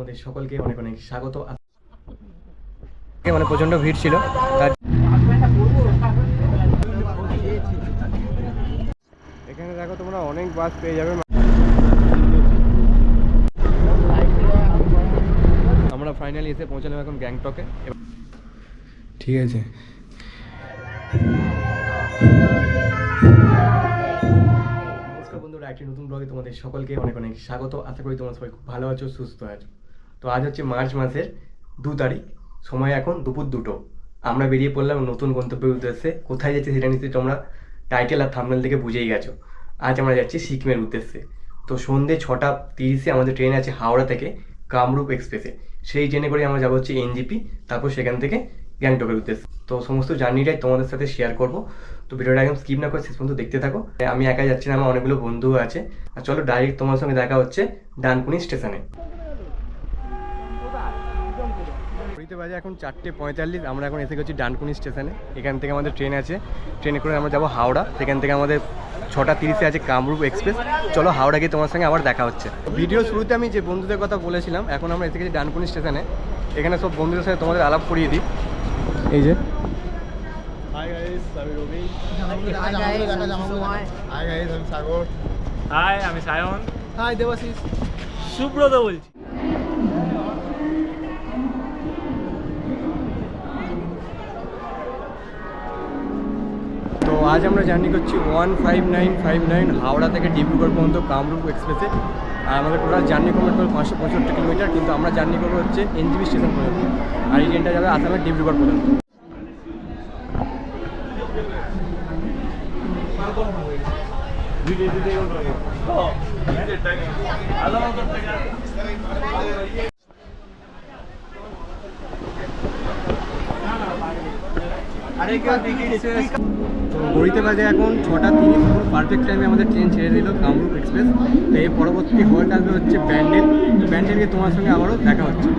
তোমাদের সকলকে অনেক অনেক স্বাগত। মানে প্রচণ্ড ভিড় ছিল, তার এখানে দেখো তোমরা অনেক বাস পেয়ে যাবে। আমরা ফাইনালি এসে পৌঁছালাম এখন গ্যাংটকে। ঠিক আছে, নমস্কার বন্ধুরা, একটি নতুন ব্লগে তোমাদের সকলকে অনেক অনেক স্বাগত। আশা করি তোমরা সবাই খুব ভালো আছো, সুস্থ আছো। তো আজ হচ্ছে মার্চ মাসের 2 তারিখ, সময় এখন দুপুর 2টো। আমরা বেরিয়ে পড়লাম নতুন গন্তব্যের উদ্দেশ্যে। কোথায় যাচ্ছি সেটা নিশ্চয়ই তোমরা টাইটেল আর থাম্বনেল থেকে বুঝেই গেছো। আজ আমরা যাচ্ছি সিকিমের উদ্দেশ্যে। তো সন্ধ্যে 6:30 আমাদের ট্রেন আছে হাওড়া থেকে কামরূপ এক্সপ্রেসে। সেই ট্রেনে করে আমরা যাবো হচ্ছে এনজিপি, তারপর সেখান থেকে গ্যাংটকের উদ্দেশ্যে। তো সমস্ত জার্নিটাই তোমাদের সাথে শেয়ার করবো। তো ভিডিওটা একদম স্কিপ না করে শেষ পর্যন্ত দেখতে থাকো। আমি একা যাচ্ছি না, আমার অনেকগুলো বন্ধুও আছে। আর চলো ডাইরেক্ট তোমার সঙ্গে দেখা হচ্ছে ডানকুনি স্টেশনে। ঘড়িতে বাজে এখন 4:45। আমরা এখন এসে গেছি ডানকুনি স্টেশনে। এখান থেকে আমাদের ট্রেন আছে, ট্রেনে করে আমরা যাবো হাওড়া। সেখান থেকে আমাদের 6:30 আছে কামরূপ এক্সপ্রেস। চলো হাওড়া গিয়ে তোমার সঙ্গে আবার দেখা হচ্ছে। ভিডিও শুরুতে আমি যে বন্ধুদের কথা বলেছিলাম, এখন আমরা এসে গেছি ডানকুনি স্টেশনে। এখানে সব বন্ধুদের সাথে তোমাদের আলাপ করিয়ে দিই। এই যে Hi guys, আমি রবি। Hi guys, I'm Sumay. Hi guys, আমি সাগর। হাই, আমি সায়ন। Hi, Devashish. সুব্রত বলছি। তো আজ আমরা জার্নি করছি 15959 হাওড়া থেকে ডিব্রুগড় পর্যন্ত কামরূপ এক্সপ্রেসে। আর আমাদের টোটাল জার্নি কমপ্লিট করবো 565 কিলোমিটার, কিন্তু আমরা জার্নি করবো হচ্ছে এনজিপি স্টেশন পর্যন্ত। আর এই ট্রেনটা যাবে আসামের ডিব্রুগড় পর্যন্ত। তো ঘড়িতে বাজে এখন 6:30, পারফেক্ট টাইমে আমাদের ট্রেন ছেড়ে দিল কামরূপ এক্সপ্রেস। তো এর পরবর্তী হল্ট আসবে হচ্ছে ব্যান্ডেল। তো ব্যান্ডেল গিয়ে তোমার সঙ্গে আবারও দেখা হচ্ছে।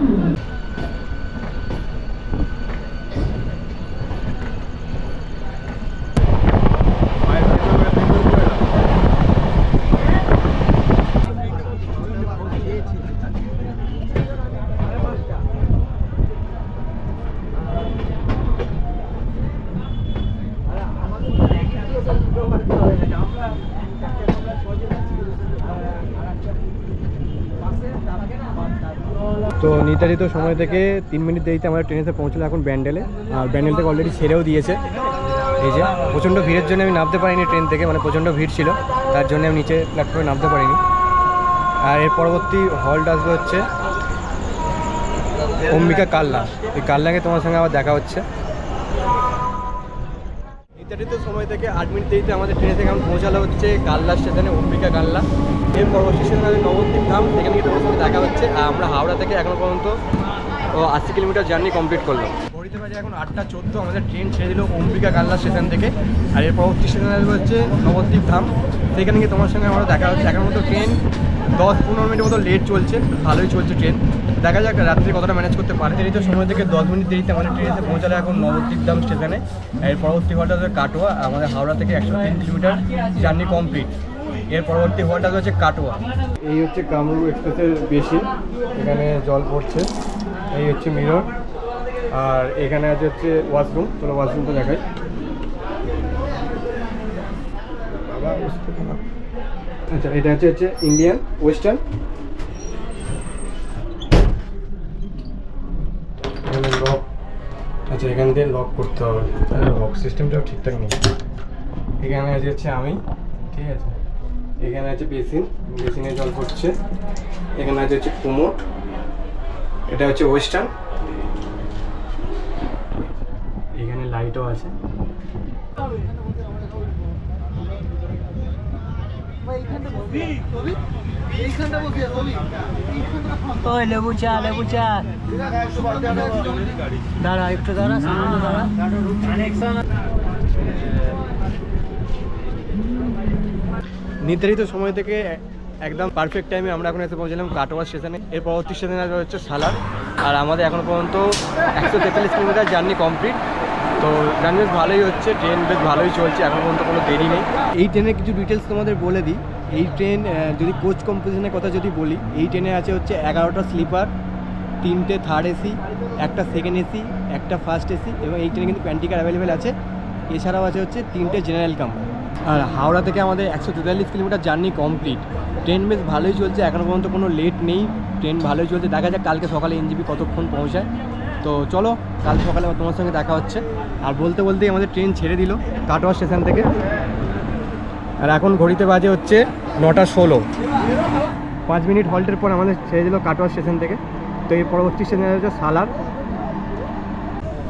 তো নির্ধারিত সময় থেকে 3 মিনিট দেরিতে আমরা ট্রেনে পৌঁছলো এখন ব্যান্ডেলে। আর ব্যান্ডেল থেকে অলরেডি ছেড়েও দিয়েছে। এই যে প্রচণ্ড ভিড়ের জন্য আমি নামতে পারিনি ট্রেন থেকে, মানে প্রচণ্ড ভিড় ছিল, তার জন্য আমি নিচে প্ল্যাটফর্মে নামতে পারিনি। আর এর পরবর্তী হল্ট আসবে হচ্ছে অম্বিকা কাল্লা। এই কাল্লাকে তোমার সঙ্গে আবার দেখা হচ্ছে। নির্ধারিত সময় থেকে 8 মিনিট দেরিতে আমাদের ট্রেনে থেকে এখন পৌঁছালো হচ্ছে কাল্লা স্টেশনে, অম্বিকা কাল্লা। এর পরবর্তী স্টেশন আছে নবদ্বীপ ধাম, সেখানে গিয়ে তোমার সঙ্গে দেখা হচ্ছে। আর আমরা হাওড়া থেকে এখনো পর্যন্ত 80 কিলোমিটার জার্নি কমপ্লিট করলাম। ঘড়িতে বাজে এখন 8:14, আমাদের ট্রেন ছেড়ে দিল অম্বিকা কাল্লা স্টেশন থেকে। আর এর পরবর্তী স্টেশন আসবে হচ্ছে নবদ্বীপ ধাম, সেখানে গিয়ে তোমার সঙ্গে আমরা দেখা হচ্ছে। এখন মতো ট্রেন 10-15 মিনিটের মতো লেট চলছে, ভালোই চলছে ট্রেন। দেখা যাক রাত্রে কতটা ম্যানেজ করতে পারে। দেরিতে সময় থেকে 10 মিনিট দেরিতে আমাদের ট্রেন এসে পৌঁছালো এখন নবদ্বীপ ধাম স্টেশনে। এর পরবর্তী হলটা হচ্ছে কাটোয়া। আমাদের হাওড়া থেকে 103 কিলোমিটার জার্নি কমপ্লিট। এর পরবর্তী হলটা হচ্ছে কাটোয়া। এই হচ্ছে কামরূপ এক্সপ্রেসের বেসিন, এখানে জল পড়ছে। এই হচ্ছে মিরর, আর এখানে আছে হচ্ছে ওয়াশরুম। চলো ওয়াশরুমটা দেখাই। আচ্ছা, এটা হচ্ছে ইন্ডিয়ান ওয়েস্টার্ন। লক, আচ্ছা এখান থেকে লক করতে হবে, লক সিস্টেমটাও ঠিকঠাক নেই। এখানে আছে হচ্ছে আমি, ঠিক আছে। এখানে আছে বেসিন, বেসিনে জল পড়ছে। এখানে আছে হচ্ছে কোমোট, এটা হচ্ছে ওয়েস্টার্ন। এখানে লাইটও আছে। ওই লেবু চা দাঁড়া একটু দাঁড়া, সামনে দাঁড়া। নির্ধারিত সময় থেকে একদম পারফেক্ট টাইমে আমরা এখন এসে পৌঁছলাম কাটোয়া স্টেশনে। এর পরবর্তী স্টেশনে হচ্ছে সালার। আর আমাদের এখনও পর্যন্ত 143 কিলোমিটার জার্নি কমপ্লিট। তো জার্নি বেশ ভালোই হচ্ছে, ট্রেন বেশ ভালোই চলছে, এখনও পর্যন্ত কোনো দেরি নেই। এই ট্রেনের কিছু ডিটেলস তোমাদের বলে দিই। এই ট্রেন যদি কোচ কম্পোজিশনের কথা যদি বলি, এই ট্রেনে আছে হচ্ছে 11টা স্লিপার 3টে থার্ড এসি, একটা সেকেন্ড এসি, একটা ফার্স্ট এসি এবং এই ট্রেনে কিন্তু প্যান্টিকার অ্যাভেলেবেল আছে। এছাড়াও আছে হচ্ছে 3টে জেনারেল কামরা। আর হাওড়া থেকে আমাদের 143 কিলোমিটার জার্নি কমপ্লিট। ট্রেন বেশ ভালোই চলছে, এখনও পর্যন্ত কোনো লেট নেই, ট্রেন ভালোই চলছে। দেখা যাক কালকে সকালে এনজিপি কতক্ষণ পৌঁছায়। তো চলো কাল সকালে তোমার সঙ্গে দেখা হচ্ছে। আর বলতে বলতেই আমাদের ট্রেন ছেড়ে দিল কাটোয়া স্টেশন থেকে। আর এখন ঘড়িতে বাজে হচ্ছে 9টা 16। 5 মিনিট হল্টের পর আমাদের ছেড়ে দিল কাটোয়া স্টেশন থেকে। তো এই পরবর্তী স্টেশন হচ্ছে সালার।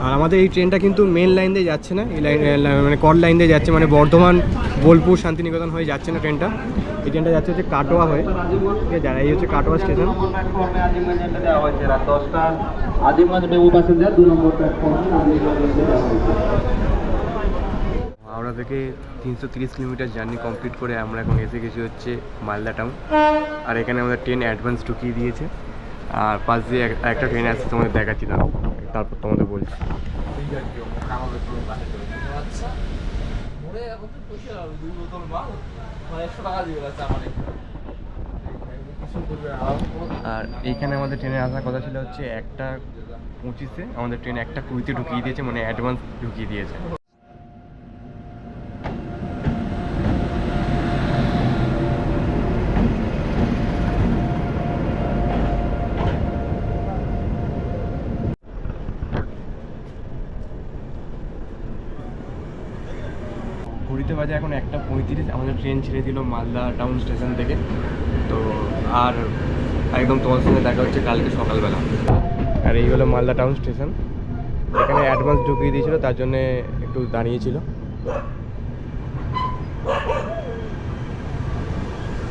আর আমাদের এই ট্রেনটা কিন্তু মেন লাইন দিয়ে যাচ্ছে না, এই লাইন মানে কল লাইন দিয়ে যাচ্ছে, মানে বর্ধমান, বোলপুর, শান্তিনিকেতন হয়ে যাচ্ছে না ট্রেনটা। এই ট্রেনটা যাচ্ছে হচ্ছে কাটোয়া হয়ে। ঠিক আছে, এই হচ্ছে কাটোয়া স্টেশন। হাওড়া থেকে 330 কিলোমিটার জার্নি কমপ্লিট করে আমরা এখন এসে গেছি হচ্ছে মালদা টাউন। আর এখানে আমাদের ট্রেন অ্যাডভান্স ঢুকিয়ে দিয়েছে। আর পাশ দিয়ে একটা ট্রেন আসছে, তোমাদের দেখাচ্ছি না, তারপর তোমাদের বলছি। আর এইখানে আমাদের ট্রেনে আসার কথা ছিল হচ্ছে 1:25, আমাদের ট্রেন 1:20 ঢুকিয়ে দিয়েছে, মানে অ্যাডভান্স ঢুকিয়ে দিয়েছে। ঘড়িতে বাজে এখন 1:35, আমাদের ট্রেন ছেড়ে দিল মালদা টাউন স্টেশন থেকে। তো আর একদম তোমার সঙ্গে দেখা হচ্ছে কালকে সকালবেলা। আর এই হলো মালদা টাউন স্টেশন। এখানে অ্যাডভান্স ঢুকিয়ে দিয়েছিল, তার জন্যে একটু দাঁড়িয়েছিল।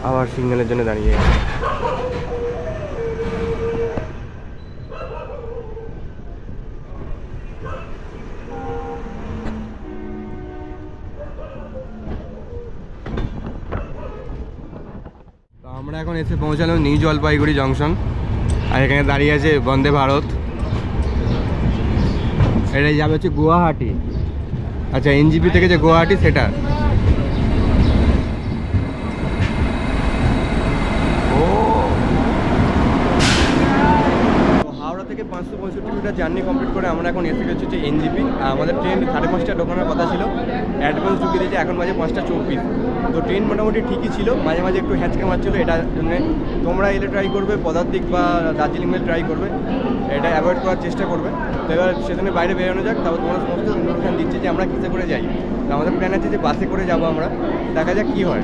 আবার সিগন্যালের জন্য দাঁড়িয়ে গেছে। আমরা এখন এসে পৌঁছালাম নিউ জলপাইগুড়ি জংশন। আর এখানে দাঁড়িয়ে আছে বন্দে ভারত। এটাই যাবে হচ্ছে গুয়াহাটি। আচ্ছা, এনজিপি থেকে যে গুয়াহাটি সেটা। হাওড়া থেকে 565 মিটার জার্নি কমপ্লিট করে আমরা এখন এসে গেছি হচ্ছে এনজিপি। আমাদের ট্রেন 5:30 ঢোকানোর কথা ছিল, অ্যাডভান্স ঢুকিয়ে দিয়েছে, এখন বাজে 5:24। তো ট্রেন মোটামুটি ঠিকই ছিল, মাঝে মাঝে একটু হ্যাঁচকে মারছিল। এটার জন্য তোমরা এলে ট্রাই করবে, পদাতিক বা দার্জিলিং মেল ট্রাই করবে, এটা অ্যাভয়েড করার চেষ্টা করবে। তো এবার স্টেশনের বাইরে বেরোনো যাক, তারপর তোমরা সমস্ত ইনফরমেশন দিচ্ছে যে আমরা কিসে করে যাই। তো আমাদের প্ল্যান আছে যে বাসে করে যাবো আমরা, দেখা যাক কী হয়।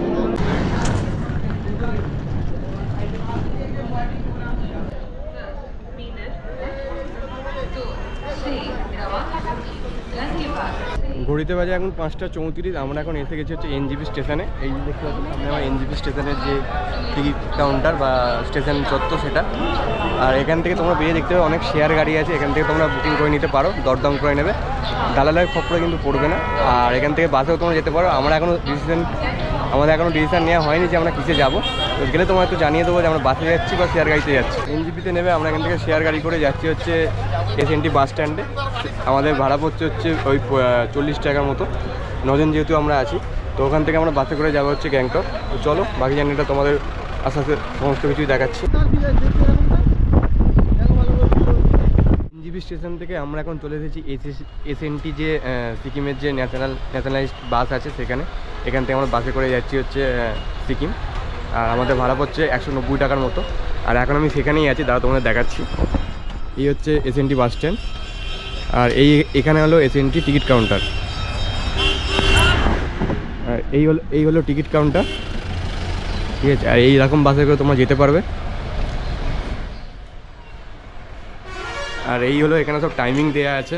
ঘড়িতে বাজে এখন 5:34, আমরা এখন এসে গেছি হচ্ছে এনজিপি স্টেশনে। এই দেখতে পাচ্ছি সামনে আমার এনজিপি স্টেশনের যে টিকিট কাউন্টার বা স্টেশন চত্বর সেটা। আর এখান থেকে তোমরা বেরিয়ে দেখতে পাবে অনেক শেয়ার গাড়ি আছে, এখান থেকে তোমরা বুকিং করে নিতে পারো, দরদাম করে নেবে, দালালের খপ্পরে কিন্তু পড়বে না। আর এখান থেকে বাসেও তোমরা যেতে পারো। আমাদের এখনও ডিসিশন নেওয়া হয়নি যে আমরা কিসে যাবো। তো গেলে তোমার একটু জানিয়ে দেবো যে আমরা বাসে যাচ্ছি বা শেয়ার গাড়িতে যাচ্ছি। এনজিপিতে নেবে, আমরা এখান থেকে শেয়ার গাড়ি করে যাচ্ছি হচ্ছে এসএনটি বাস স্ট্যান্ডে। আমাদের ভাড়া পড়ছে হচ্ছে ওই 40 টাকার মতো, 9 জন যেহেতু আমরা আছি। তো ওখান থেকে আমরা বাসে করে যাবো হচ্ছে গ্যাংটক। তো চলো বাকি জার্নিটা তোমাদের আস্তে আস্তে সমস্ত কিছুই দেখাচ্ছি। এনজিপি স্টেশন থেকে আমরা এখন চলে এসেছি এসএনটি যে সিকিমের যে ন্যাশনালাইজড বাস আছে সেখানে। এখান থেকে আমরা বাসে করে যাচ্ছি হচ্ছে সিকিম। আর আমাদের ভাড়া পড়ছে 190 টাকার মতো। আর এখন আমি সেখানেই আছি, দাঁড়া তোমাদের দেখাচ্ছি। এই হচ্ছে এসএনটি বাস স্ট্যান্ড। আর এখানে হলো এসএনটি টিকিট কাউন্টার। আর এই হলো টিকিট কাউন্টার, ঠিক আছে। আর এইরকম বাসে করে তোমরা যেতে পারবে। আর এই হলো এখানে সব টাইমিং দেওয়া আছে,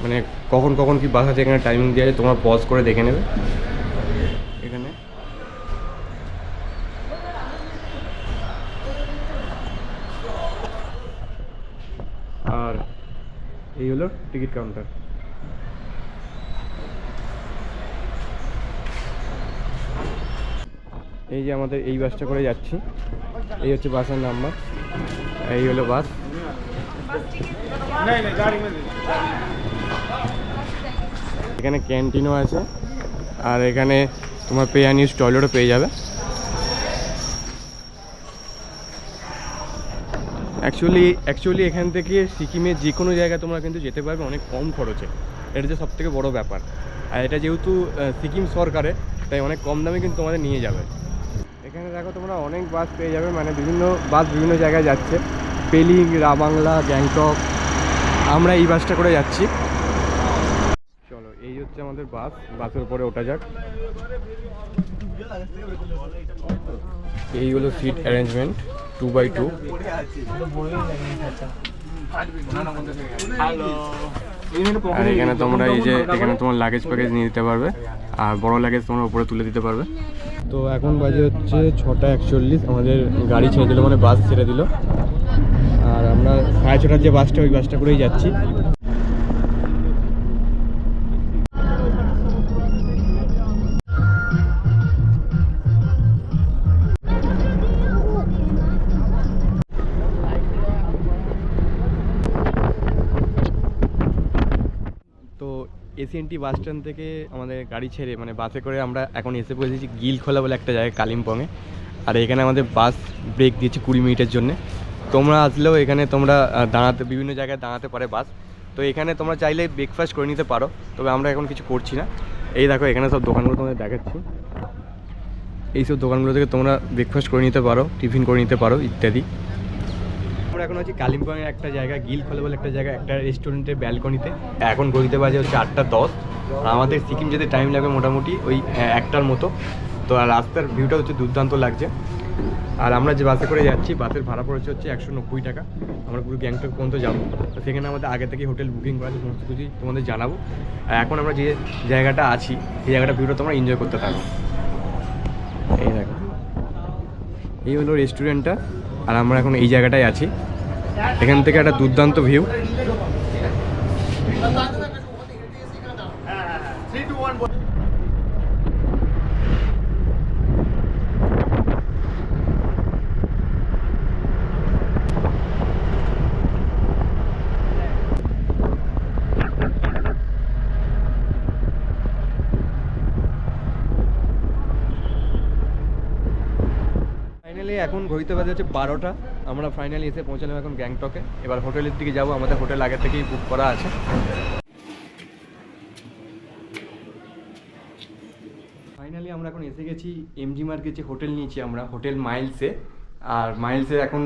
মানে কখন কখন কি বাস আছে এখানে টাইমিং দেওয়া আছে, তোমরা পজ করে দেখে নেবে এখানে। আর এই হলো টিকিট কাউন্টার। এই যে আমাদের এই বাসটা করে যাচ্ছি, এই হচ্ছে বাসের নাম্বার, এই হলো বাস। এখানে ক্যান্টিনও আছে, আর এখানে তোমার পে অ্যান্ড ইউজ টয়লেটও পেয়ে যাবে। অ্যাকচুয়ালি এখান থেকে সিকিমের যে কোনো জায়গায় তোমরা কিন্তু যেতে পারবে অনেক কম খরচে। এটা যে সবথেকে বড় ব্যাপার। আর এটা যেহেতু সিকিম সরকারের, তাই অনেক কম দামে কিন্তু তোমাদের নিয়ে যাবে। এখানে দেখো তোমরা অনেক বাস পেয়ে যাবে, মানে বিভিন্ন বাস বিভিন্ন জায়গায় যাচ্ছে, পেলিং, রাবাংলা, গ্যাংটক। আমরা এই বাসটা করে যাচ্ছি। চলো, এই হচ্ছে আমাদের বাস, বাসের উপরে ওঠা যাক। এই হলো সিট অ্যারেঞ্জমেন্ট 2x2। আর এখানে তোমরা এই যে এখানে তোমার লাগেজ প্যাকেজ নিয়ে দিতে পারবে, আর বড় লাগেজ তোমরা উপরে তুলে দিতে পারবে। তো এখন বাজে হচ্ছে 6:41, আমাদের গাড়ি ছেড়ে দিল, মানে বাস ছেড়ে দিল। আর আমরা 6:30 যে বাসটা, ওই বাসটা করেই যাচ্ছি। এসএনটি বাস স্ট্যান্ড থেকে আমাদের গাড়ি ছেড়ে, মানে বাসে করে আমরা এখন এসে পৌঁছেছি গিলখোলা বলে একটা জায়গায়, কালিম্পংয়ে। আর এখানে আমাদের বাস ব্রেক দিয়েছে 20 মিনিটের জন্য। তোমরা আসলেও এখানে তোমরা দাঁড়াতে, বিভিন্ন জায়গায় দাঁড়াতে পারে বাস। তো এখানে তোমরা চাইলে ব্রেকফাস্ট করে নিতে পারো, তবে আমরা এখন কিছু করছি না। এই দেখো এখানে সব দোকানগুলো তোমাদের দেখাচ্ছি। এইসব দোকানগুলো থেকে তোমরা ব্রেকফাস্ট করে নিতে পারো, টিফিন করে নিতে পারো ইত্যাদি। আমরা এখন আছি কালিম্পংয়ের একটা জায়গা, গিলখোলা বলে একটা জায়গা, একটা রেস্টুরেন্টের ব্যালকনিতে। এখন ঘড়িতে বাজে হচ্ছে 8:10। আর আমাদের সিকিম যেতে টাইম লাগবে মোটামুটি ওই 1টার মতো। তো আর রাস্তার ভিউটা হচ্ছে দুর্দান্ত লাগছে। আর আমরা যে বাসে করে যাচ্ছি, বাসের ভাড়া পড়েছে হচ্ছে 190 টাকা। আমরা পুরো গ্যাংটক পর্যন্ত যাবো। তো সেখানে আমাদের আগে থেকে হোটেল বুকিং করা আছে, সমস্ত কিছুই তোমাদের জানাবো। আর এখন আমরা যে জায়গাটা আছি, সেই জায়গাটা ভিউটা তোমরা এনজয় করতে থাকো। এই দেখো, এই হলো রেস্টুরেন্টটা। আর আমরা এখন এই জায়গাটায় আছি। এখান থেকে একটা দুর্দান্ত ভিউ। এখন ঘড়িতে বাজে হচ্ছে 12টা। আমরা ফাইনালি এসে পৌঁছালাম এখন গ্যাংটকে। এবার হোটেলের দিকে যাব, আমাদের হোটেল আগে থেকেই বুক করা আছে। ফাইনালি আমরা এখন এসে গেছি এমজি মার্কেট, যে হোটেল নিয়েছি আমরা, হোটেল মাইলসে। আর মাইলসে এখন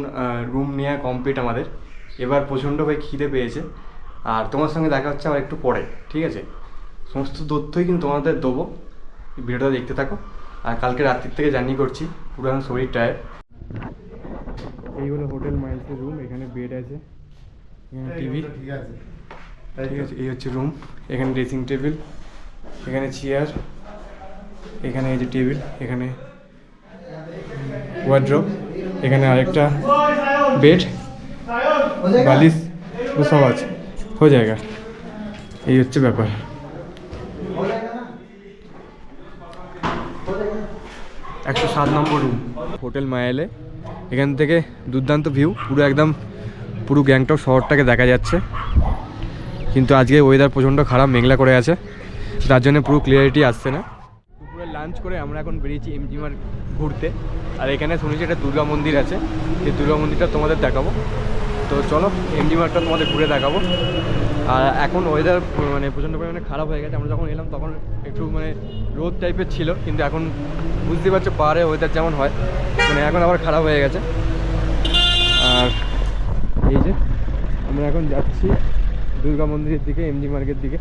রুম নেওয়া কমপ্লিট আমাদের। এবার প্রচণ্ডভাবে খিদে পেয়েছে। আর তোমার সঙ্গে দেখা হচ্ছে আমার একটু পরে, ঠিক আছে? সমস্ত তথ্যই কিন্তু তোমাদের দেবো, ভিডিওটা দেখতে থাকো। আর কালকে রাত্রির থেকে জার্নি করছি, পুরো আমার শরীর টায়ার্ড। এই হলো হোটেল মাইলসের রুম। এখানে বেড আছে, এখানে টিভি, ঠিক আছে? এই হচ্ছে রুম। এখানে ড্রেসিং টেবিল, এখানে চেয়ার, এখানে এই যে টেবিল, এখানে ওয়ার্ড্রোব, এখানে আরেকটা বেড, বালিশ, ও সব আছে, হয়ে যায়গা। এই হচ্ছে ব্যাপার। একশো 7 নম্বর রুম, হোটেল মায়ালে। এখান থেকে দুর্দান্ত ভিউ, পুরো একদম পুরো গ্যাংটক শহরটাকে দেখা যাচ্ছে। কিন্তু আজকে ওয়েদার প্রচণ্ড খারাপ, মেঘলা করে আছে, তার জন্য পুরো ক্লিয়ারিটি আসছে না। দুপুরে লাঞ্চ করে আমরা এখন বেরিয়েছি এমজি মার্গ ঘুরতে। আর এখানে শুনেছি একটা দুর্গা মন্দির আছে, সেই দুর্গা মন্দিরটা তোমাদের দেখাবো। তো চলো এমজি মার্গটা তোমাদের ঘুরে দেখাবো। আর এখন ওয়েদার মানে প্রচণ্ড পরিমাণে খারাপ হয়ে গেছে। আমরা যখন এলাম তখন একটু মানে রোদ টাইপের ছিল, কিন্তু এখন বুঝতে পারছো পাহাড়ে ওয়েদার যেমন হয়, মানে এখন আবার খারাপ হয়ে গেছে। আর এই যে আমরা এখন যাচ্ছি দুর্গা মন্দিরের দিকে, এমজি মার্গের দিকে।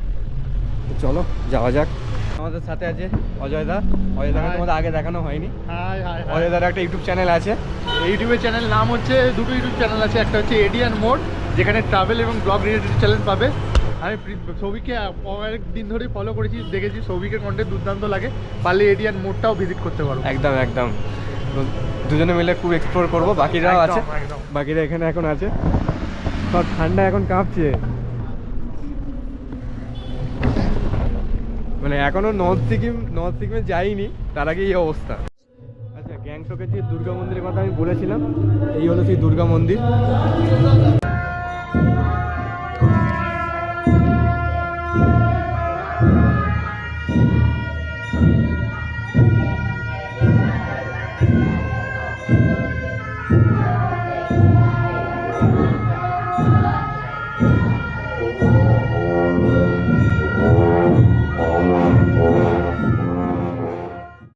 তো চলো যাওয়া যাক। আমাদের সাথে আছে অজয়দা। অজয়দাকে তোমাদের আগে দেখানো হয়নি। অজয়দার একটা ইউটিউব চ্যানেল আছে। ইউটিউবের চ্যানেল নাম হচ্ছে, দুটো ইউটিউব চ্যানেল আছে। একটা হচ্ছে এডিয়ান মোড, যেখানে ট্রাভেল এবং ব্লগ রিলেটেড চ্যানেল পাবে। আমি সৌভিককে অনেক দিন ধরেই ফলো করেছি, দেখেছি সৌভিকের কন্টেন্ট দুর্দান্ত লাগে। পারলে এডিয়ান মোডটাও ভিজিট করতে পারো। একদম একদম, দুজনে মিলে খুব এক্সপ্লোর করবো। বাকিরাও আছে, বাকিরা এখানে এখন আছে। সব ঠান্ডা এখন কাঁপছে, মানে এখনো নর্থ সিকিমে যাইনি, তার আগে এই অবস্থা। আচ্ছা, গ্যাংটকের যে দুর্গা মন্দিরের কথা আমি বলেছিলাম, এই হলো সেই দুর্গা মন্দির।